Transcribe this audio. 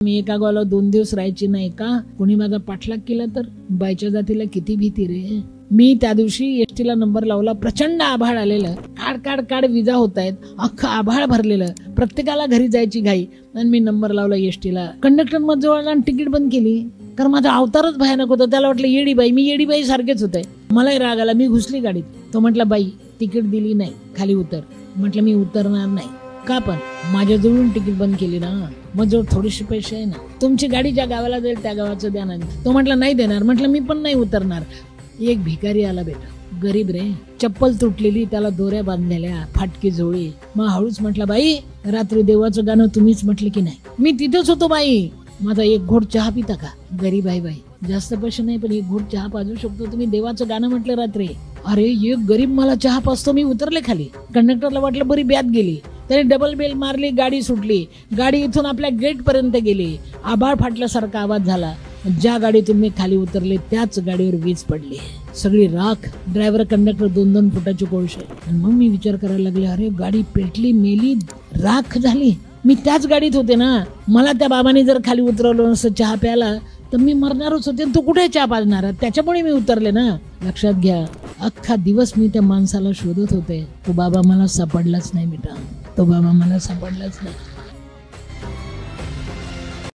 मी एका गावाला 2 दिवस राहायची नाही का? कोणी माझा पाठलाग केला तर? बाईच्या जातीला किती भीती रे. मी त्या दिवशी एसटीला नंबर लावला. प्रचंड आभाळ आलेलं, काड काड काड विजा होत आहेत, अख्खं आभाळ भरलेलं, प्रत्येकाला घरी जायची घाई. आणि मी नंबर लावला एसटीला. कंडक्टर मग जवळ आणि तिकीट बंद केली. कारण माझा अवतारच भयानक होता. त्याला वाटलं येडी बाई. मी येडी बाई सारखेच होते. मलाही राग आला. मी घुसली गाडीत. तो म्हटला बाई तिकीट दिली नाही, खाली उतर. म्हटलं मी उतरणार नाही. का? पण माझ्या जवळून तिकीट बंद केली ना. मग जवळ थोडेसे पैसे आहे ना, तुमची गाडी ज्या गावाला जाईल त्या गावाचं द्या ना. तो म्हटला नाही देणार. म्हटलं मी पण नाही उतरणार. एक भिकारी आला बेटा, गरीब रे, चप्पल तुटलेली, त्याला दोऱ्या बांधलेल्या, फाटकी झोळी. मग हळूच म्हटला बाई रात्री देवाचं गाणं तुम्हीच म्हटले की नाही? मी तिथेच होतो बाई. माझा एक घोट चहा पिता का? गरीब आहे बाई, जास्त पैसे नाही पण एक घोट चहा पाजू शकतो. तुम्ही देवाचं गाणं म्हटलं रात्री. अरे एक गरीब मला चहा पाजतो. मी उतरले खाली. कंडक्टरला वाटलं बरी ब्यात गेली. त्याने डबल बेल मारली. गाडी सुटली. गाडी इथून आपल्या गेट पर्यंत गेली. आभाळ फाटल्यासारखा आवाज झाला. ज्या गाडीतून मी खाली उतरले त्याच गाडीवर वीज पडली. सगळी राख. ड्रायव्हर कंडक्टर 2-2 फुटाचे कोळसे. आणि मग मी विचार करायला लागले, अरे गाडी पेटली, मेली, राख झाली. मी त्याच गाडीत होते ना. मला त्या बाबाने जर खाली उतरवलं नसतं चहा प्यायला तर मी मरणारच होते. तो कुठे चहा पाजणार? त्याच्यामुळे मी उतरले ना. लक्षात घ्या, अख्खा दिवस मी त्या माणसाला शोधत होते. तो बाबा मला सापडलाच नाही बेटा. तो बाबा मला सापडलाच नाही.